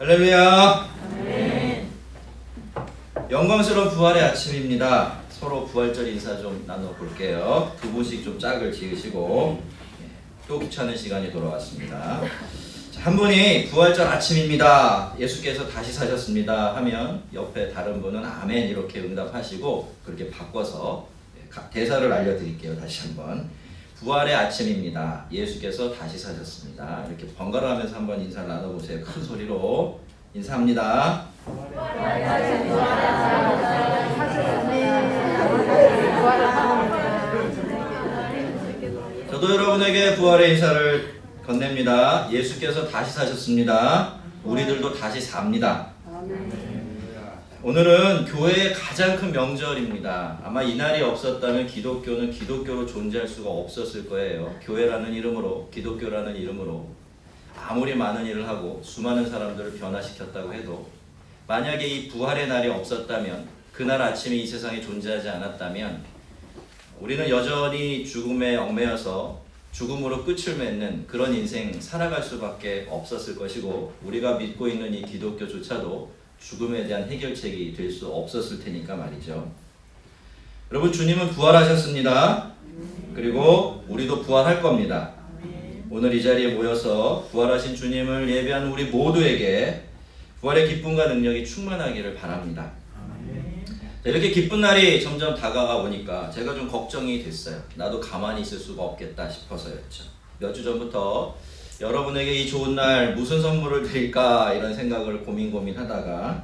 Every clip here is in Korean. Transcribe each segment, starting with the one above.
할렐루야. 아멘. 영광스러운 부활의 아침입니다. 서로 부활절 인사 좀 나눠볼게요. 두 분씩 좀 짝을 지으시고 또 귀찮은 시간이 돌아왔습니다. 자, 한 분이 부활절 아침입니다, 예수께서 다시 사셨습니다 하면 옆에 다른 분은 아멘 이렇게 응답하시고 그렇게 바꿔서 대사를 알려드릴게요. 다시 한번. 부활의 아침입니다, 예수께서 다시 사셨습니다. 이렇게 번갈아 가면서 한번 인사를 나눠보세요. 큰 소리로 인사합니다. 저도 여러분에게 부활의 인사를 건넵니다. 예수께서 다시 사셨습니다. 우리들도 다시 삽니다. 오늘은 교회의 가장 큰 명절입니다. 아마 이날이 없었다면 기독교는 기독교로 존재할 수가 없었을 거예요. 교회라는 이름으로, 기독교라는 이름으로 아무리 많은 일을 하고 수많은 사람들을 변화시켰다고 해도 만약에 이 부활의 날이 없었다면, 그날 아침에 이 세상에 존재하지 않았다면 우리는 여전히 죽음에 얽매여서 죽음으로 끝을 맺는 그런 인생 살아갈 수밖에 없었을 것이고, 우리가 믿고 있는 이 기독교조차도 죽음에 대한 해결책이 될 수 없었을 테니까 말이죠. 여러분, 주님은 부활하셨습니다. 그리고 우리도 부활할 겁니다. 오늘 이 자리에 모여서 부활하신 주님을 예배하는 우리 모두에게 부활의 기쁨과 능력이 충만하기를 바랍니다. 자, 이렇게 기쁜 날이 점점 다가가 보니까 제가 좀 걱정이 됐어요. 나도 가만히 있을 수가 없겠다 싶어서였죠. 몇 주 전부터 여러분에게 이 좋은 날 무슨 선물을 드릴까 이런 생각을 고민하다가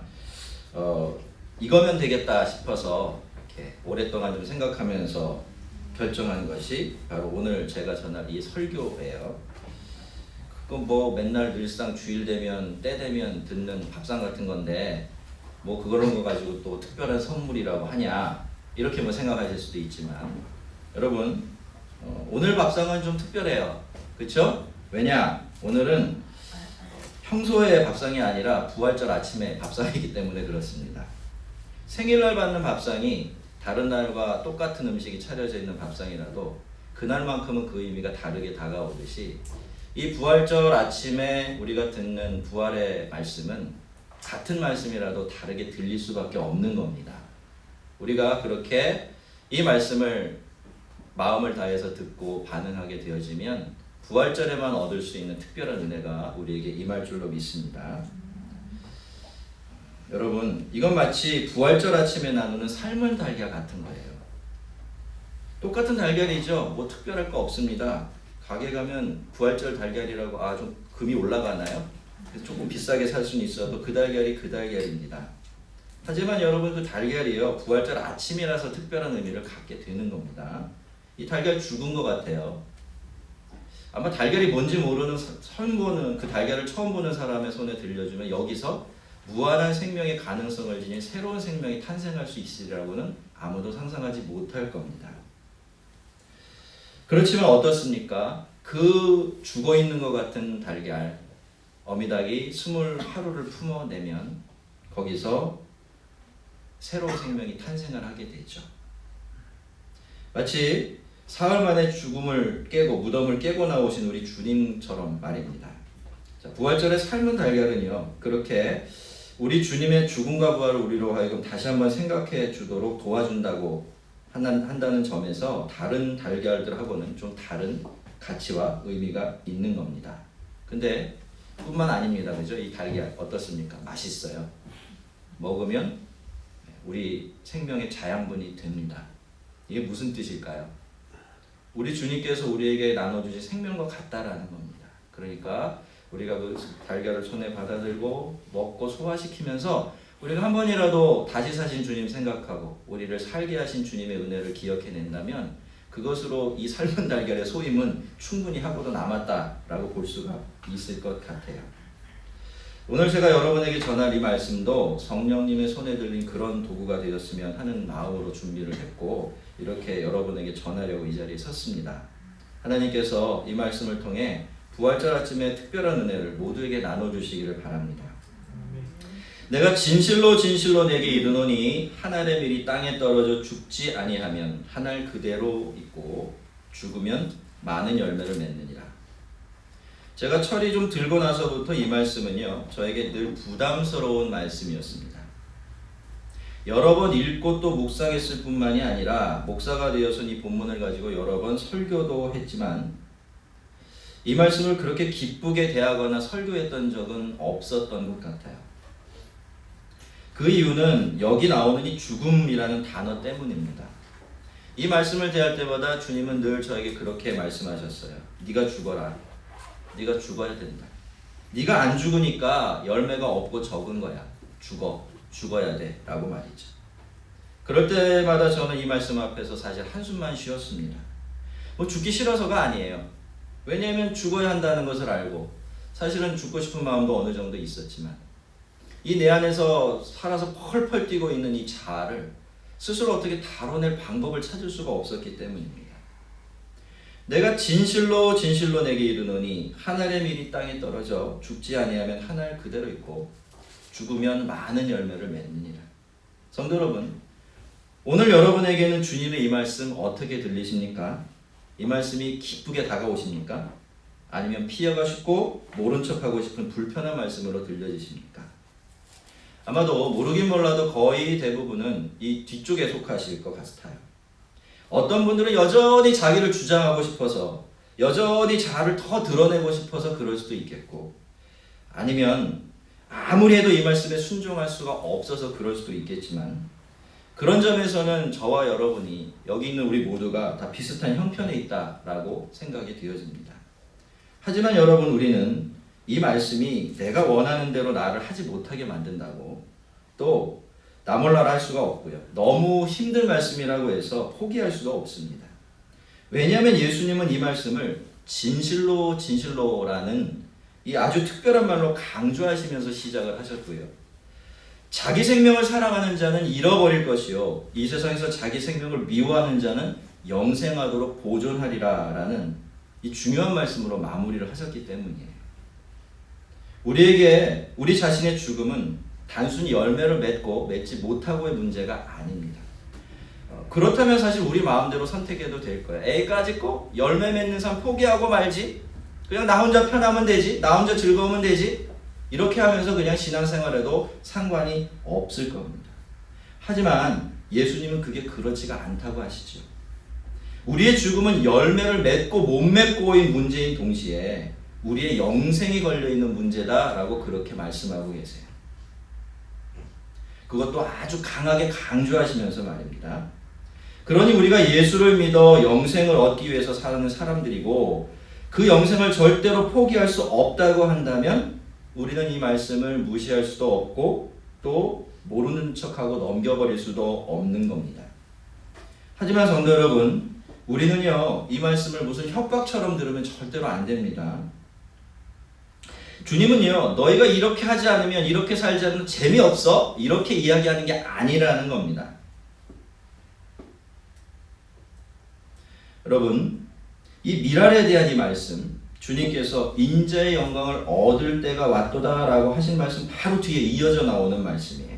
이거면 되겠다 싶어서 이렇게 오랫동안 좀 생각하면서 결정한 것이 바로 오늘 제가 전할 이 설교예요. 그건 뭐 맨날 늘상 주일 되면 때 되면 듣는 밥상 같은 건데 뭐 그런 거 가지고 또 특별한 선물이라고 하냐 이렇게 뭐 생각하실 수도 있지만, 여러분 오늘 밥상은 좀 특별해요. 그렇죠? 왜냐? 오늘은 평소의 밥상이 아니라 부활절 아침에 밥상이기 때문에 그렇습니다. 생일날 받는 밥상이 다른 날과 똑같은 음식이 차려져 있는 밥상이라도 그날만큼은 그 의미가 다르게 다가오듯이 이 부활절 아침에 우리가 듣는 부활의 말씀은 같은 말씀이라도 다르게 들릴 수밖에 없는 겁니다. 우리가 그렇게 이 말씀을 마음을 다해서 듣고 반응하게 되어지면 부활절에만 얻을 수 있는 특별한 은혜가 우리에게 임할 줄로 믿습니다. 여러분, 이건 마치 부활절 아침에 나누는 삶은 달걀 같은 거예요. 똑같은 달걀이죠. 뭐 특별할 거 없습니다. 가게 가면 부활절 달걀이라고 좀 금이 올라가나요? 그래서 조금 비싸게 살 수는 있어도 그 달걀이 그 달걀입니다. 하지만 여러분, 그 달걀이요, 부활절 아침이라서 특별한 의미를 갖게 되는 겁니다. 이 달걀 죽은 것 같아요. 아마 달걀이 뭔지 모르는 처음 보는, 그 달걀을 처음 보는 사람의 손에 들려주면 여기서 무한한 생명의 가능성을 지닌 새로운 생명이 탄생할 수 있으리라고는 아무도 상상하지 못할 겁니다. 그렇지만 어떻습니까? 그 죽어있는 것 같은 달걀, 어미닭이 21하루를 품어내면 거기서 새로운 생명이 탄생을 하게 되죠. 마치 사흘 만에 죽음을 깨고 무덤을 깨고 나오신 우리 주님처럼 말입니다. 자, 부활절의 삶은 달걀은요, 그렇게 우리 주님의 죽음과 부활을 우리로 하여금 다시 한번 생각해 주도록 도와준다고 한다는 점에서 다른 달걀들하고는 좀 다른 가치와 의미가 있는 겁니다. 근데 뿐만 아닙니다. 그죠? 이 달걀 어떻습니까? 맛있어요. 먹으면 우리 생명의 자양분이 됩니다. 이게 무슨 뜻일까요? 우리 주님께서 우리에게 나눠주신 생명과 같다라는 겁니다. 그러니까 우리가 그 달걀을 손에 받아들고 먹고 소화시키면서 우리가 한 번이라도 다시 사신 주님 생각하고 우리를 살게 하신 주님의 은혜를 기억해낸다면 그것으로 이 삶은 달걀의 소임은 충분히 하고도 남았다라고 볼 수가 있을 것 같아요. 오늘 제가 여러분에게 전할 이 말씀도 성령님의 손에 들린 그런 도구가 되었으면 하는 마음으로 준비를 했고 이렇게 여러분에게 전하려고 이 자리에 섰습니다. 하나님께서 이 말씀을 통해 부활절 아침에 특별한 은혜를 모두에게 나눠주시기를 바랍니다. 내가 진실로 진실로 내게 이르노니 한 알의 밀이 땅에 떨어져 죽지 아니하면 한 알 그대로 있고 죽으면 많은 열매를 맺느니라. 제가 철이 좀 들고 나서부터 이 말씀은요, 저에게 늘 부담스러운 말씀이었습니다. 여러 번 읽고 또 묵상했을 뿐만이 아니라 목사가 되어서 이 본문을 가지고 여러 번 설교도 했지만 이 말씀을 그렇게 기쁘게 대하거나 설교했던 적은 없었던 것 같아요. 그 이유는 여기 나오는 이 죽음이라는 단어 때문입니다. 이 말씀을 대할 때마다 주님은 늘 저에게 그렇게 말씀하셨어요. 네가 죽어라. 네가 죽어야 된다. 네가 안 죽으니까 열매가 없고 적은 거야. 죽어야 돼 라고 말이죠. 그럴 때마다 저는 이 말씀 앞에서 사실 한숨만 쉬었습니다. 죽기 싫어서가 아니에요. 왜냐하면 죽어야 한다는 것을 알고 사실은 죽고 싶은 마음도 어느 정도 있었지만 이 내 안에서 살아서 펄펄 뛰고 있는 이 자아를 스스로 어떻게 다뤄낼 방법을 찾을 수가 없었기 때문입니다. 내가 진실로 내게 이르노니 한 알의 밀이 땅에 떨어져 죽지 아니하면 한 알 그대로 있고 죽으면 많은 열매를 맺느니라. 성도 여러분, 오늘 여러분에게는 주님의 이 말씀 어떻게 들리십니까? 이 말씀이 기쁘게 다가오십니까? 아니면 피하고 싶고 모른 척하고 싶은 불편한 말씀으로 들려지십니까? 아마도 모르긴 몰라도 거의 대부분은 이 뒤쪽에 속하실 것 같아요. 어떤 분들은 여전히 자기를 주장하고 싶어서 여전히 자아를 더 드러내고 싶어서 그럴 수도 있겠고 아니면 아무리 해도 이 말씀에 순종할 수가 없어서 그럴 수도 있겠지만 그런 점에서는 저와 여러분이 여기 있는 우리 모두가 다 비슷한 형편에 있다라고 생각이 되어집니다. 하지만 여러분, 우리는 이 말씀이 내가 원하는 대로 나를 하지 못하게 만든다고 또 나 몰라라 할 수가 없고요. 너무 힘든 말씀이라고 해서 포기할 수도 없습니다. 왜냐하면 예수님은 이 말씀을 진실로라는 이 아주 특별한 말로 강조하시면서 시작을 하셨고요. 자기 생명을 사랑하는 자는 잃어버릴 것이요 이 세상에서 자기 생명을 미워하는 자는 영생하도록 보존하리라 라는 이 중요한 말씀으로 마무리를 하셨기 때문이에요. 우리에게 우리 자신의 죽음은 단순히 열매를 맺고 맺지 못하고의 문제가 아닙니다. 그렇다면 사실 우리 마음대로 선택해도 될 거예요. A까지 거 열매 맺는 삶 포기하고 말지, 그냥 나 혼자 편하면 되지, 나 혼자 즐거우면 되지, 이렇게 하면서 그냥 신앙생활에도 상관이 없을 겁니다. 하지만 예수님은 그게 그렇지가 않다고 하시죠. 우리의 죽음은 열매를 맺고 못 맺고의 문제인 동시에 우리의 영생이 걸려있는 문제다라고 그렇게 말씀하고 계세요. 그것도 아주 강하게 강조하시면서 말입니다. 그러니 우리가 예수를 믿어 영생을 얻기 위해서 사는 사람들이고 그 영생을 절대로 포기할 수 없다고 한다면 우리는 이 말씀을 무시할 수도 없고 또 모르는 척하고 넘겨버릴 수도 없는 겁니다. 하지만 성도 여러분, 우리는요 이 말씀을 무슨 협박처럼 들으면 절대로 안 됩니다. 주님은요 너희가 이렇게 하지 않으면 이렇게 살지 않으면 재미없어 이렇게 이야기하는 게 아니라는 겁니다. 여러분, 이 미랄에 대한 이 말씀, 주님께서 인자의 영광을 얻을 때가 왔도다 라고 하신 말씀 바로 뒤에 이어져 나오는 말씀이에요.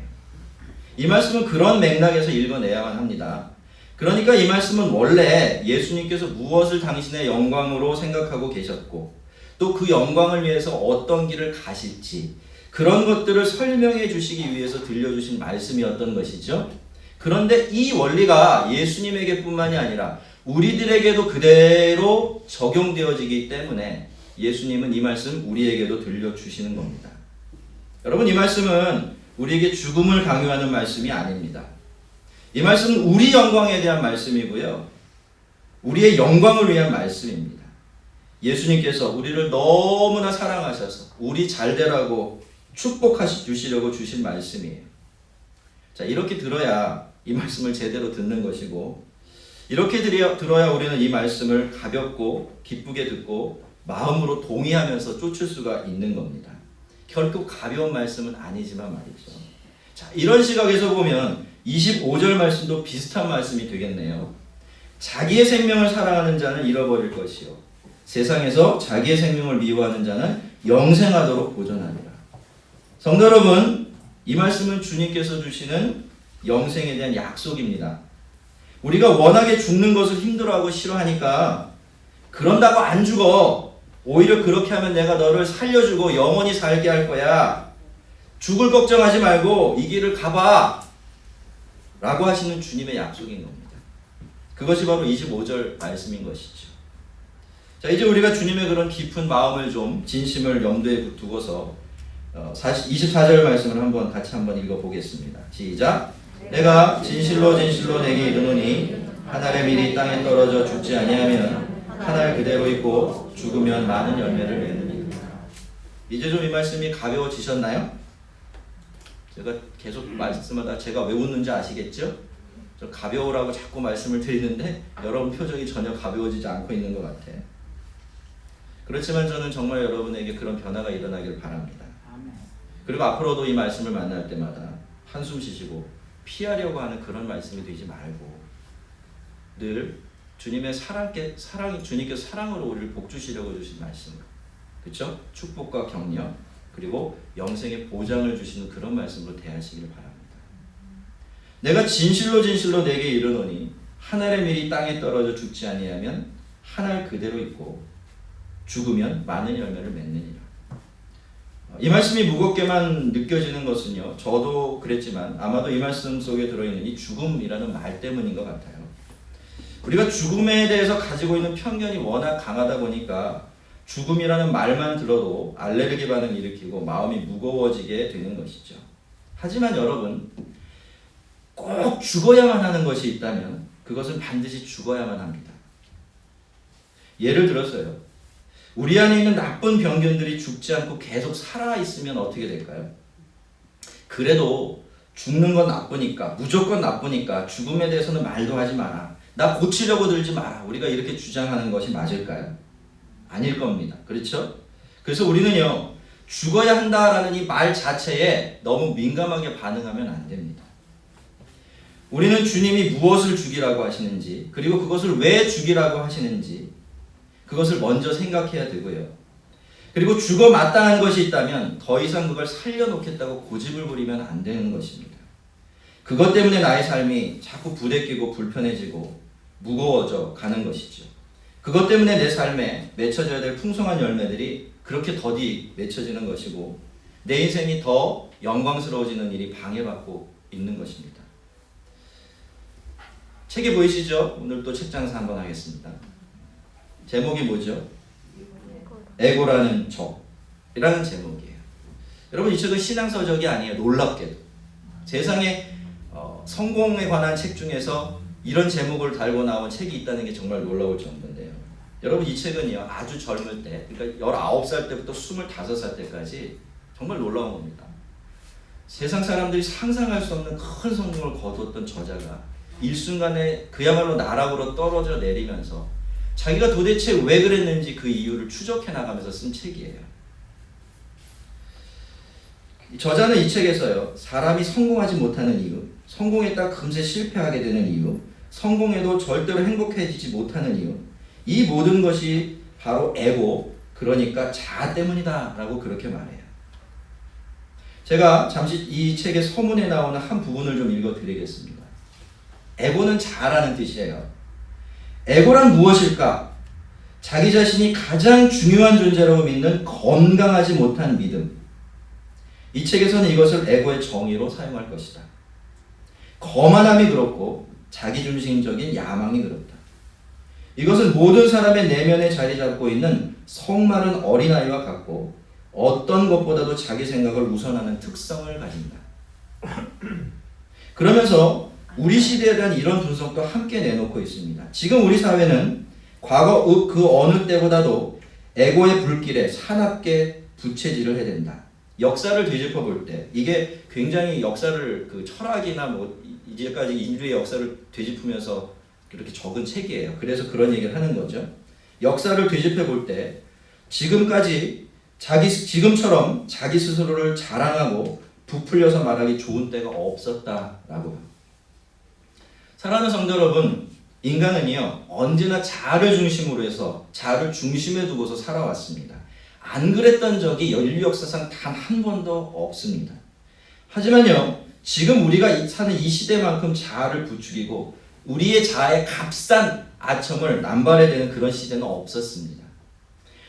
이 말씀은 그런 맥락에서 읽어내야만 합니다. 그러니까 이 말씀은 원래 예수님께서 무엇을 당신의 영광으로 생각하고 계셨고 또 그 영광을 위해서 어떤 길을 가실지 그런 것들을 설명해 주시기 위해서 들려주신 말씀이었던 것이죠. 그런데 이 원리가 예수님에게 뿐만이 아니라 우리들에게도 그대로 적용되어지기 때문에 예수님은 이 말씀 우리에게도 들려주시는 겁니다. 여러분, 이 말씀은 우리에게 죽음을 강요하는 말씀이 아닙니다. 이 말씀은 우리 영광에 대한 말씀이고요. 우리의 영광을 위한 말씀입니다. 예수님께서 우리를 너무나 사랑하셔서 우리 잘되라고 축복주시려고 주신 말씀이에요. 자, 이렇게 들어야 이 말씀을 제대로 듣는 것이고 이렇게 들어야 우리는 이 말씀을 가볍고 기쁘게 듣고 마음으로 동의하면서 쫓을 수가 있는 겁니다. 결코 가벼운 말씀은 아니지만 말이죠. 자, 이런 시각에서 보면 25절 말씀도 비슷한 말씀이 되겠네요. 자기의 생명을 사랑하는 자는 잃어버릴 것이요 세상에서 자기의 생명을 미워하는 자는 영생하도록 보존하리라. 성도 여러분, 이 말씀은 주님께서 주시는 영생에 대한 약속입니다. 우리가 워낙에 죽는 것을 힘들어하고 싫어하니까 그런다고 안 죽어, 오히려 그렇게 하면 내가 너를 살려주고 영원히 살게 할 거야. 죽을 걱정하지 말고 이 길을 가봐. 라고 하시는 주님의 약속인 겁니다. 그것이 바로 25절 말씀인 것이죠. 자, 이제 우리가 주님의 그런 깊은 마음을 좀 진심을 염두에 두고서 24절 말씀을 같이 한번 읽어보겠습니다. 시작. 내가 진실로 진실로 내게 이르노니 한 알의 밀이 땅에 떨어져 죽지 아니하면 한 알 그대로 있고 죽으면 많은 열매를 맺느니라. 이제 좀 이 말씀이 가벼워지셨나요? 제가 계속 말씀하다 제가 왜 웃는지 아시겠죠? 저 가벼우라고 자꾸 말씀을 드리는데 여러분 표정이 전혀 가벼워지지 않고 있는 것 같아요. 그렇지만 저는 정말 여러분에게 그런 변화가 일어나길 바랍니다. 그리고 앞으로도 이 말씀을 만날 때마다 한숨 쉬시고 피하려고 하는 그런 말씀이 되지 말고 늘 주님의 주님께서 사랑으로 우리를 복주시려고 주신 말씀, 그렇죠? 축복과 격려 그리고 영생의 보장을 주시는 그런 말씀으로 대하시기를 바랍니다. 내가 진실로 진실로 내게 이르노니 한 알의 밀이 땅에 떨어져 죽지 아니하면 한 알 그대로 있고 죽으면 많은 열매를 맺느니라. 이 말씀이 무겁게만 느껴지는 것은요, 저도 그랬지만 아마도 이 말씀 속에 들어있는 이 죽음이라는 말 때문인 것 같아요. 우리가 죽음에 대해서 가지고 있는 편견이 워낙 강하다 보니까 죽음이라는 말만 들어도 알레르기 반응을 일으키고 마음이 무거워지게 되는 것이죠. 하지만 여러분, 꼭 죽어야만 하는 것이 있다면 그것은 반드시 죽어야만 합니다. 예를 들어서요, 우리 안에 있는 나쁜 병균들이 죽지 않고 계속 살아있으면 어떻게 될까요? 그래도 죽는 건 나쁘니까, 무조건 나쁘니까 죽음에 대해서는 말도 하지 마라. 나 고치려고 들지 마라. 우리가 이렇게 주장하는 것이 맞을까요? 아닐 겁니다. 그렇죠? 그래서 우리는요, 죽어야 한다라는 이 말 자체에 너무 민감하게 반응하면 안 됩니다. 우리는 주님이 무엇을 죽이라고 하시는지, 그리고 그것을 왜 죽이라고 하시는지 그것을 먼저 생각해야 되고요. 그리고 죽어 마땅한 것이 있다면 더 이상 그걸 살려놓겠다고 고집을 부리면 안 되는 것입니다. 그것 때문에 나의 삶이 자꾸 부대끼고 불편해지고 무거워져 가는 것이죠. 그것 때문에 내 삶에 맺혀져야 될 풍성한 열매들이 그렇게 더디 맺혀지는 것이고 내 인생이 더 영광스러워지는 일이 방해받고 있는 것입니다. 책이 보이시죠? 오늘 또 책 장사 한번 하겠습니다. 제목이 뭐죠? 에고라는 적이라는 제목이에요. 여러분, 이 책은 신앙서적이 아니에요. 놀랍게도 세상에 성공에 관한 책 중에서 이런 제목을 달고 나온 책이 있다는 게 정말 놀라울 정도인데요. 여러분, 이 책은요, 아주 젊을 때, 그러니까 19살 때부터 25살 때까지 정말 놀라운 겁니다. 세상 사람들이 상상할 수 없는 큰 성공을 거두었던 저자가 일순간에 그야말로 나락으로 떨어져 내리면서 자기가 도대체 왜 그랬는지 그 이유를 추적해 나가면서 쓴 책이에요. 저자는 이 책에서요, 사람이 성공하지 못하는 이유, 성공했다 금세 실패하게 되는 이유, 성공해도 절대로 행복해지지 못하는 이유, 이 모든 것이 바로 에고, 그러니까 자아 때문이다 라고 그렇게 말해요. 제가 잠시 이 책의 서문에 나오는 한 부분을 좀 읽어드리겠습니다. 에고는 자아라는 뜻이에요. 에고란 무엇일까? 자기 자신이 가장 중요한 존재라고 믿는 건강하지 못한 믿음. 이 책에서는 이것을 에고의 정의로 사용할 것이다. 거만함이 그렇고 자기중심적인 야망이 그렇다. 이것은 모든 사람의 내면에 자리 잡고 있는 성마른 어린아이와 같고 어떤 것보다도 자기 생각을 우선하는 특성을 가진다. 그러면서 우리 시대에 대한 이런 분석도 함께 내놓고 있습니다. 지금 우리 사회는 과거 그 어느 때보다도 에고의 불길에 사납게 부채질을 해야 된다. 역사를 뒤집어 볼 때 이게 굉장히 역사를 철학이나 이제까지 인류의 역사를 되짚으면서 그렇게 적은 책이에요. 그래서 그런 얘기를 하는 거죠. 역사를 되짚어 볼 때 지금처럼 자기 스스로를 자랑하고 부풀려서 말하기 좋은 때가 없었다라고요. 사랑하는 성도 여러분, 인간은요, 언제나 자아를 중심으로 해서 자아를 중심에 두고서 살아왔습니다. 안 그랬던 적이 인류 역사상 단 한 번도 없습니다. 하지만요, 지금 우리가 사는 이 시대만큼 자아를 부추기고 우리의 자아의 값싼 아첨을 남발해야 되는 그런 시대는 없었습니다.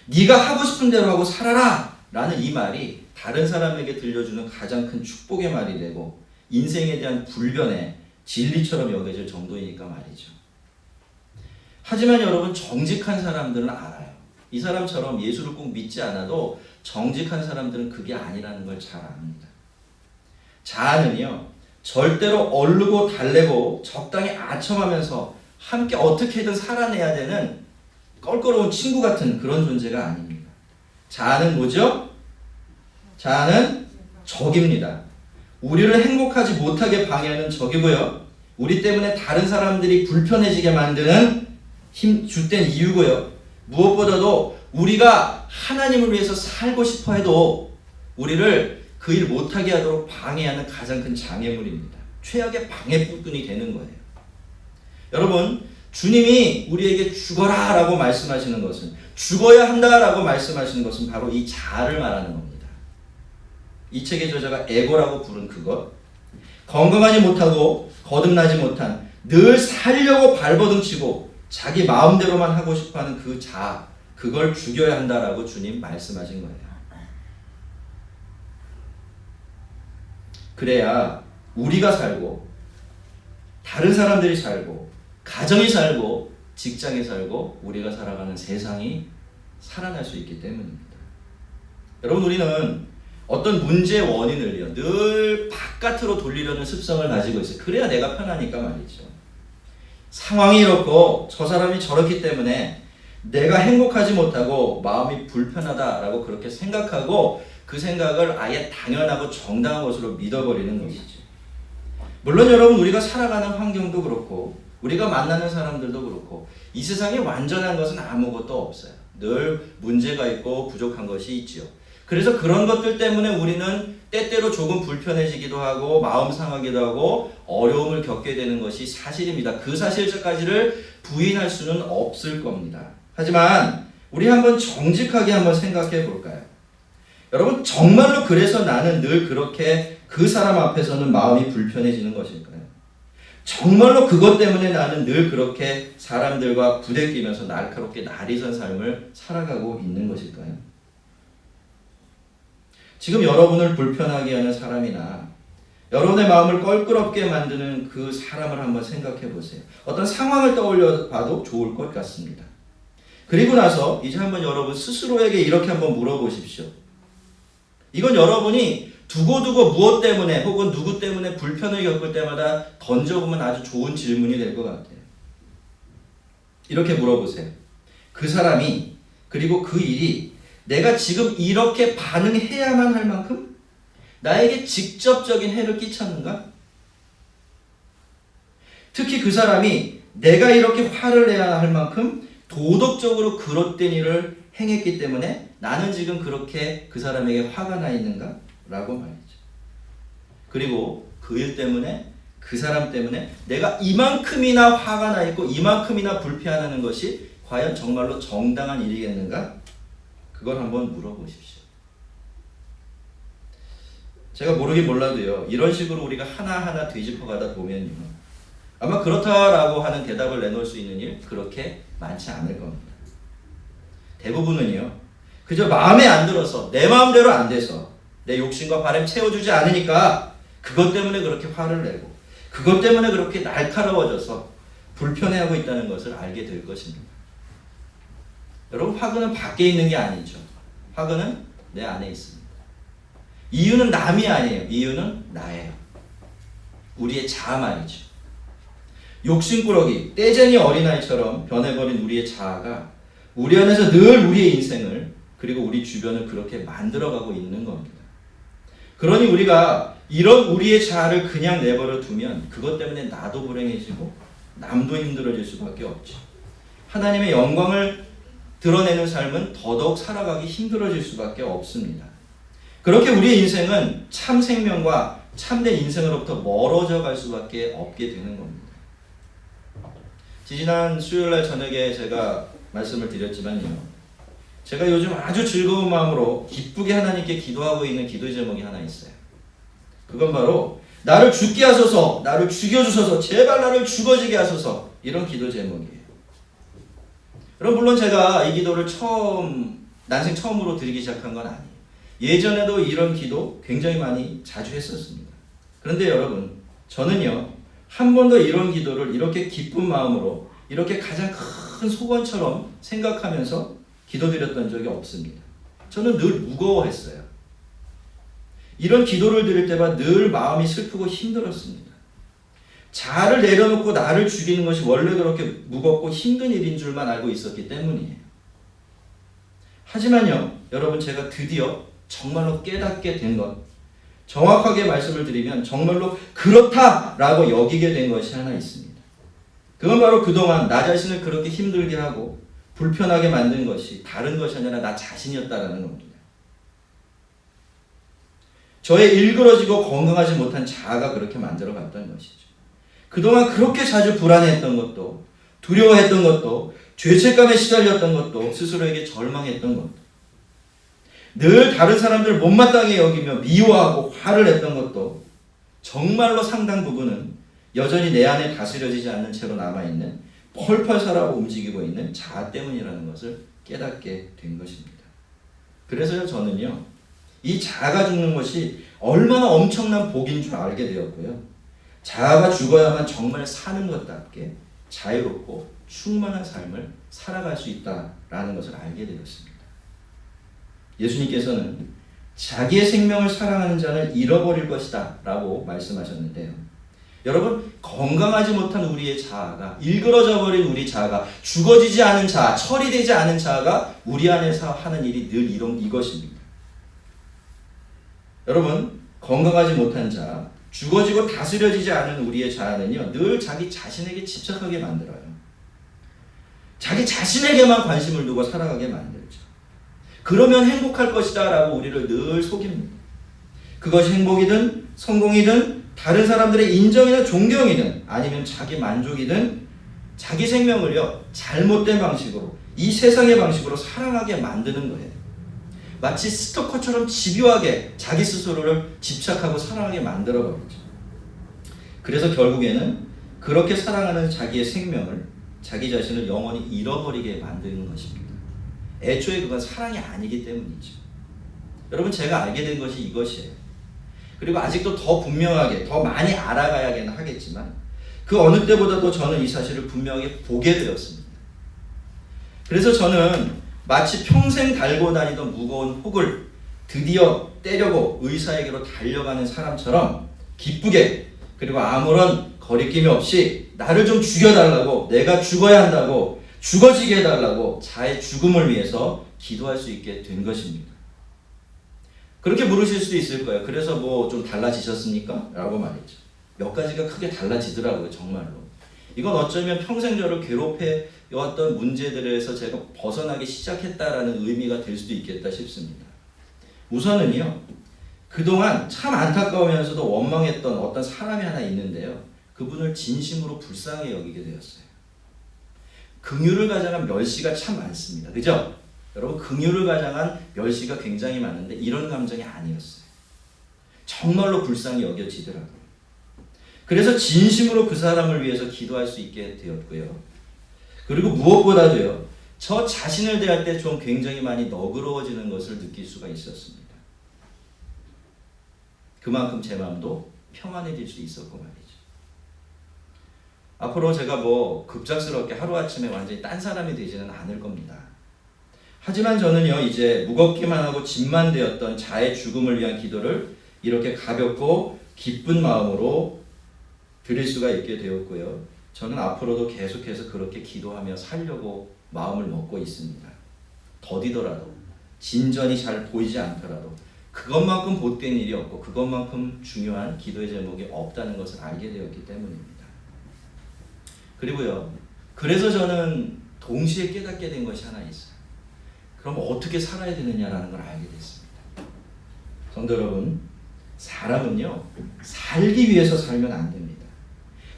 네가 하고 싶은 대로 하고 살아라 라는 이 말이 다른 사람에게 들려주는 가장 큰 축복의 말이 되고 인생에 대한 불변의 진리처럼 여겨질 정도이니까 말이죠. 하지만 여러분, 정직한 사람들은 알아요. 이 사람처럼 예수를 꼭 믿지 않아도 정직한 사람들은 그게 아니라는 걸 잘 압니다. 자아는요, 절대로 얼르고 달래고 적당히 아첨하면서 함께 어떻게든 살아내야 되는 껄끄러운 친구 같은 그런 존재가 아닙니다. 자아는 뭐죠? 자아는 적입니다. 우리를 행복하지 못하게 방해하는 적이고요. 우리 때문에 다른 사람들이 불편해지게 만드는 주된 이유고요. 무엇보다도 우리가 하나님을 위해서 살고 싶어 해도 우리를 그 일 못하게 하도록 방해하는 가장 큰 장애물입니다. 최악의 방해꾼이 되는 거예요. 여러분, 주님이 우리에게 죽어라 라고 말씀하시는 것은, 죽어야 한다 라고 말씀하시는 것은 바로 이 자아를 말하는 겁니다. 이 책의 저자가 에고라고 부른 그것, 건강하지 못하고 거듭나지 못한, 늘 살려고 발버둥치고 자기 마음대로만 하고 싶어하는 그 자아, 그걸 죽여야 한다라고 주님 말씀하신 거예요. 그래야 우리가 살고 다른 사람들이 살고 가정이 살고 직장이 살고 우리가 살아가는 세상이 살아날 수 있기 때문입니다. 여러분, 우리는 어떤 문제의 원인을요 늘 바깥으로 돌리려는 습성을 가지고 있어요. 그래야 내가 편하니까 말이죠. 상황이 이렇고 저 사람이 저렇기 때문에 내가 행복하지 못하고 마음이 불편하다라고 그렇게 생각하고 그 생각을 아예 당연하고 정당한 것으로 믿어버리는 것이죠. 물론 여러분, 우리가 살아가는 환경도 그렇고 우리가 만나는 사람들도 그렇고 이 세상에 완전한 것은 아무것도 없어요. 늘 문제가 있고 부족한 것이 있지요. 그래서 그런 것들 때문에 우리는 때때로 조금 불편해지기도 하고 마음 상하기도 하고 어려움을 겪게 되는 것이 사실입니다. 그 사실까지를 부인할 수는 없을 겁니다. 하지만 우리 한번 정직하게 한번 생각해 볼까요? 여러분, 정말로 그래서 나는 늘 그렇게 그 사람 앞에서는 마음이 불편해지는 것일까요? 정말로 그것 때문에 나는 늘 그렇게 사람들과 부대끼면서 날카롭게 날이 선 삶을 살아가고 있는 것일까요? 지금 여러분을 불편하게 하는 사람이나 여러분의 마음을 껄끄럽게 만드는 그 사람을 한번 생각해 보세요. 어떤 상황을 떠올려 봐도 좋을 것 같습니다. 그리고 나서 이제 한번 여러분 스스로에게 이렇게 한번 물어보십시오. 이건 여러분이 두고두고 무엇 때문에 혹은 누구 때문에 불편을 겪을 때마다 던져보면 아주 좋은 질문이 될 것 같아요. 이렇게 물어보세요. 그 사람이 그리고 그 일이 내가 지금 이렇게 반응해야만 할 만큼 나에게 직접적인 해를 끼쳤는가? 특히 그 사람이 내가 이렇게 화를 내야 할 만큼 도덕적으로 그릇된 일을 행했기 때문에 나는 지금 그렇게 그 사람에게 화가 나 있는가? 라고 말이죠. 그리고 그 일 때문에 그 사람 때문에 내가 이만큼이나 화가 나 있고 이만큼이나 불편하는 것이 과연 정말로 정당한 일이겠는가? 그걸 한번 물어보십시오. 제가 모르긴 몰라도요, 이런 식으로 우리가 하나하나 뒤집어가다 보면요, 아마 그렇다라고 하는 대답을 내놓을 수 있는 일 그렇게 많지 않을 겁니다. 대부분은요, 그저 마음에 안 들어서 내 마음대로 안 돼서 내 욕심과 바람 채워주지 않으니까 그것 때문에 그렇게 화를 내고 그것 때문에 그렇게 날카로워져서 불편해하고 있다는 것을 알게 될 것입니다. 여러분, 화근은 밖에 있는 게 아니죠. 화근은 내 안에 있습니다. 이유는 남이 아니에요. 이유는 나예요. 우리의 자아 말이죠. 욕심꾸러기, 떼쟁이 어린아이처럼 변해버린 우리의 자아가 우리 안에서 늘 우리의 인생을 그리고 우리 주변을 그렇게 만들어가고 있는 겁니다. 그러니 우리가 이런 우리의 자아를 그냥 내버려 두면 그것 때문에 나도 불행해지고 남도 힘들어질 수밖에 없죠. 하나님의 영광을 드러내는 삶은 더더욱 살아가기 힘들어질 수밖에 없습니다. 그렇게 우리의 인생은 참 생명과 참된 인생으로부터 멀어져 갈 수밖에 없게 되는 겁니다. 지난 수요일날 저녁에 제가 말씀을 드렸지만요, 제가 요즘 아주 즐거운 마음으로 기쁘게 하나님께 기도하고 있는 기도 제목이 하나 있어요. 그건 바로 나를 죽게 하소서, 나를 죽여주소서, 제발 나를 죽어지게 하소서, 이런 기도 제목이에요. 여러분, 물론 제가 이 기도를 처음 난생 처음으로 드리기 시작한 건 아니에요. 예전에도 이런 기도 굉장히 많이 자주 했었습니다. 그런데 여러분, 저는요, 한 번도 이런 기도를 이렇게 기쁜 마음으로 이렇게 가장 큰 소원처럼 생각하면서 기도드렸던 적이 없습니다. 저는 늘 무거워했어요. 이런 기도를 드릴 때마다 늘 마음이 슬프고 힘들었습니다. 자아를 내려놓고 나를 죽이는 것이 원래 그렇게 무겁고 힘든 일인 줄만 알고 있었기 때문이에요. 하지만요, 여러분, 제가 드디어 정말로 깨닫게 된 것, 정확하게 말씀을 드리면 정말로 그렇다라고 여기게 된 것이 하나 있습니다. 그건 바로 그동안 나 자신을 그렇게 힘들게 하고 불편하게 만든 것이 다른 것이 아니라 나 자신이었다라는 겁니다. 저의 일그러지고 건강하지 못한 자아가 그렇게 만들어갔던 것이죠. 그동안 그렇게 자주 불안해했던 것도, 두려워했던 것도, 죄책감에 시달렸던 것도, 스스로에게 절망했던 것도, 늘 다른 사람들 못마땅해 여기며 미워하고 화를 냈던 것도 정말로 상당 부분은 여전히 내 안에 다스려지지 않는 채로 남아있는 펄펄 살아고 움직이고 있는 자아 때문이라는 것을 깨닫게 된 것입니다. 그래서요, 저는요, 이 자아가 죽는 것이 얼마나 엄청난 복인 줄 알게 되었고요. 자아가 죽어야만 정말 사는 것답게 자유롭고 충만한 삶을 살아갈 수 있다라는 것을 알게 되었습니다. 예수님께서는 자기의 생명을 사랑하는 자는 잃어버릴 것이다 라고 말씀하셨는데요. 여러분, 건강하지 못한 우리의 자아가, 일그러져 버린 우리 자아가, 죽어지지 않은 자아, 처리되지 않은 자아가 우리 안에서 하는 일이 늘 이것입니다. 여러분, 건강하지 못한 자아, 죽어지고 다스려지지 않은 우리의 자아는요, 늘 자기 자신에게 집착하게 만들어요. 자기 자신에게만 관심을 두고 살아가게 만들죠. 그러면 행복할 것이다 라고 우리를 늘 속입니다. 그것이 행복이든 성공이든 다른 사람들의 인정이나 존경이든 아니면 자기 만족이든 자기 생명을요, 잘못된 방식으로, 이 세상의 방식으로 살아가게 만드는 거예요. 마치 스토커처럼 집요하게 자기 스스로를 집착하고 사랑하게 만들어버리죠. 그래서 결국에는 그렇게 사랑하는 자기의 생명을, 자기 자신을 영원히 잃어버리게 만드는 것입니다. 애초에 그건 사랑이 아니기 때문이죠. 여러분, 제가 알게 된 것이 이것이에요. 그리고 아직도 더 분명하게, 더 많이 알아가야긴 하겠지만 그 어느 때보다도 저는 이 사실을 분명하게 보게 되었습니다. 그래서 저는 마치 평생 달고 다니던 무거운 혹을 드디어 떼려고 의사에게로 달려가는 사람처럼 기쁘게, 그리고 아무런 거리낌이 없이 나를 좀 죽여달라고, 내가 죽어야 한다고, 죽어지게 해달라고 자의 죽음을 위해서 기도할 수 있게 된 것입니다. 그렇게 물으실 수도 있을 거예요. 그래서 뭐 좀 달라지셨습니까? 라고 말했죠. 몇 가지가 크게 달라지더라고요, 정말로. 이건 어쩌면 평생 저를 괴롭혀왔던 문제들에서 제가 벗어나기 시작했다라는 의미가 될 수도 있겠다 싶습니다. 우선은요, 그동안 참 안타까우면서도 원망했던 어떤 사람이 하나 있는데요. 그분을 진심으로 불쌍히 여기게 되었어요. 긍휼을 가장한 멸시가 참 많습니다. 그죠? 여러분, 긍휼을 가장한 멸시가 굉장히 많은데 이런 감정이 아니었어요. 정말로 불쌍히 여겨지더라고요. 그래서 진심으로 그 사람을 위해서 기도할 수 있게 되었고요. 그리고 무엇보다도요, 저 자신을 대할 때 좀 굉장히 많이 너그러워지는 것을 느낄 수가 있었습니다. 그만큼 제 마음도 평안해질 수 있었고 말이죠. 앞으로 제가 뭐 급작스럽게 하루아침에 완전히 딴 사람이 되지는 않을 겁니다. 하지만 저는요, 이제 무겁기만 하고 짐만 되었던 자의 죽음을 위한 기도를 이렇게 가볍고 기쁜 마음으로 드릴 수가 있게 되었고요. 저는 앞으로도 계속해서 그렇게 기도하며 살려고 마음을 먹고 있습니다. 더디더라도, 진전이 잘 보이지 않더라도 그것만큼 못된 일이 없고 그것만큼 중요한 기도의 제목이 없다는 것을 알게 되었기 때문입니다. 그리고요, 그래서 저는 동시에 깨닫게 된 것이 하나 있어요. 그럼 어떻게 살아야 되느냐라는 걸 알게 됐습니다. 성도 여러분, 사람은요, 살기 위해서 살면 안 됩니다.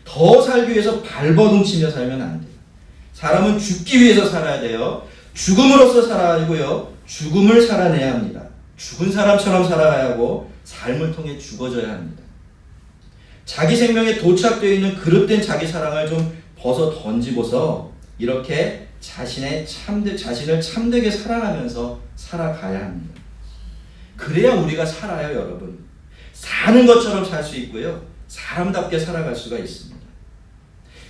더 살기 위해서 발버둥치며 살면 안 돼요. 사람은 죽기 위해서 살아야 돼요. 죽음으로써 살아야 하고요, 죽음을 살아내야 합니다. 죽은 사람처럼 살아가야 하고 삶을 통해 죽어져야 합니다. 자기 생명에 도착되어 있는 그릇된 자기 사랑을 좀 벗어 던지고서 이렇게 자신을 참되게 사랑하면서 살아가야 합니다. 그래야 우리가 살아요, 여러분. 사는 것처럼 살 수 있고요. 사람답게 살아갈 수가 있습니다.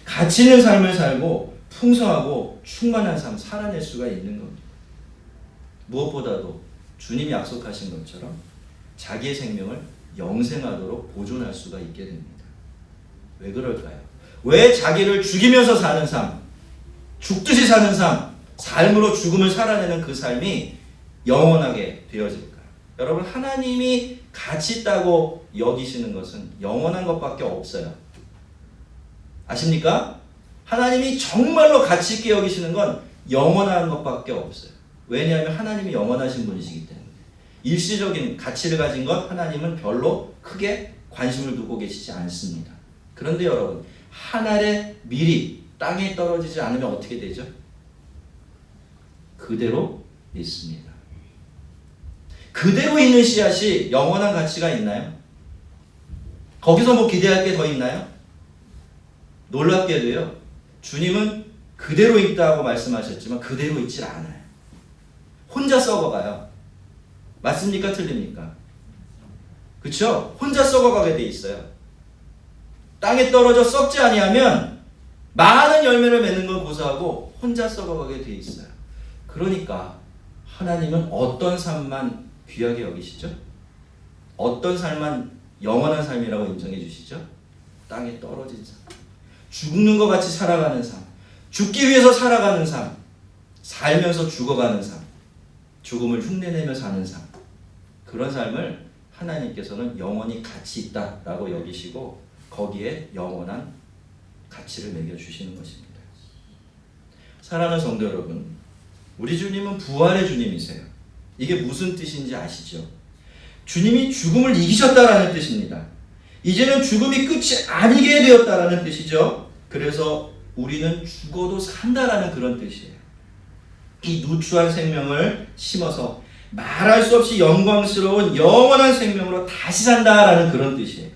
가치 있는 삶을 살고 풍성하고 충만한 삶 살아낼 수가 있는 겁니다. 무엇보다도 주님이 약속하신 것처럼 자기의 생명을 영생하도록 보존할 수가 있게 됩니다. 왜 그럴까요? 왜 자기를 죽이면서 사는 삶, 죽듯이 사는 삶, 삶으로 죽음을 살아내는 그 삶이 영원하게 되어질까요? 여러분, 하나님이 가치 있다고 여기시는 것은 영원한 것밖에 없어요. 아십니까? 하나님이 정말로 가치 있게 여기시는 건 영원한 것밖에 없어요. 왜냐하면 하나님이 영원하신 분이시기 때문에. 일시적인 가치를 가진 것 하나님은 별로 크게 관심을 두고 계시지 않습니다. 그런데 여러분, 한 알의 밀이 땅에 떨어지지 않으면 어떻게 되죠? 그대로 있습니다. 그대로 있는 씨앗이 영원한 가치가 있나요? 거기서 뭐 기대할 게 더 있나요? 놀랍게도요, 주님은 그대로 있다고 말씀하셨지만 그대로 있질 않아요. 혼자 썩어가요. 맞습니까? 틀립니까? 그렇죠? 혼자 썩어가게 돼 있어요. 땅에 떨어져 썩지 아니하면 많은 열매를 맺는 걸 고사하고 혼자 썩어가게 돼 있어요. 그러니까 하나님은 어떤 삶만 귀하게 여기시죠? 어떤 삶만 영원한 삶이라고 인정해 주시죠? 땅에 떨어진 삶, 죽는 것 같이 살아가는 삶, 죽기 위해서 살아가는 삶, 살면서 죽어가는 삶, 죽음을 흉내내며 사는 삶, 그런 삶을 하나님께서는 영원히 가치 있다라고 여기시고 거기에 영원한 가치를 매겨주시는 것입니다. 사랑하는 성도 여러분, 우리 주님은 부활의 주님이세요. 이게 무슨 뜻인지 아시죠? 주님이 죽음을 이기셨다라는 뜻입니다. 이제는 죽음이 끝이 아니게 되었다라는 뜻이죠. 그래서 우리는 죽어도 산다라는 그런 뜻이에요. 이 누추한 생명을 심어서 말할 수 없이 영광스러운 영원한 생명으로 다시 산다라는 그런 뜻이에요.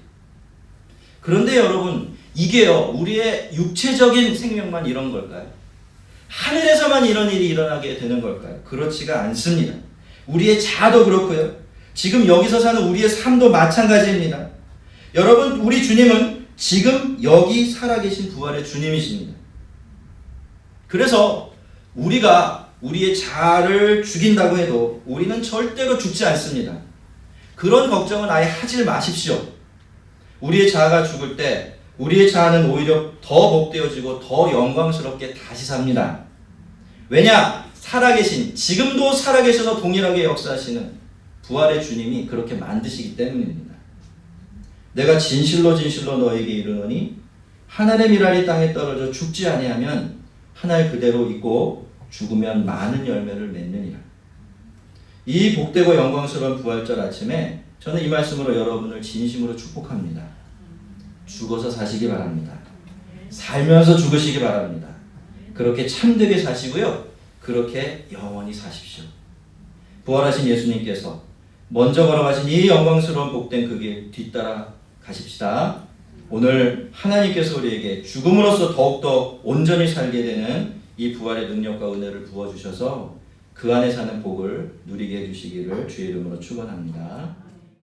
그런데 여러분, 이게요, 우리의 육체적인 생명만 이런 걸까요? 하늘에서만 이런 일이 일어나게 되는 걸까요? 그렇지가 않습니다. 우리의 자아도 그렇고요. 지금 여기서 사는 우리의 삶도 마찬가지입니다. 여러분, 우리 주님은 지금 여기 살아계신 부활의 주님이십니다. 그래서 우리가 우리의 자아를 죽인다고 해도 우리는 절대로 죽지 않습니다. 그런 걱정은 아예 하지 마십시오. 우리의 자아가 죽을 때 우리의 자아는 오히려 더 복되어지고 더 영광스럽게 다시 삽니다. 왜냐? 살아계신, 지금도 살아계셔서 동일하게 역사하시는 부활의 주님이 그렇게 만드시기 때문입니다. 내가 진실로 진실로 너에게 이르노니 한 알의 밀알이 땅에 떨어져 죽지 아니하면 한 알 그대로 있고 죽으면 많은 열매를 맺느니라. 이 복되고 영광스러운 부활절 아침에 저는 이 말씀으로 여러분을 진심으로 축복합니다. 죽어서 사시기 바랍니다. 살면서 죽으시기 바랍니다. 그렇게 참되게 사시고요. 그렇게 영원히 사십시오. 부활하신 예수님께서 먼저 걸어가신 이 영광스러운 복된 그 길 뒤따라 가십시다. 오늘 하나님께서 우리에게 죽음으로써 더욱더 온전히 살게 되는 이 부활의 능력과 은혜를 부어주셔서 그 안에 사는 복을 누리게 해주시기를 주의 이름으로 축원합니다.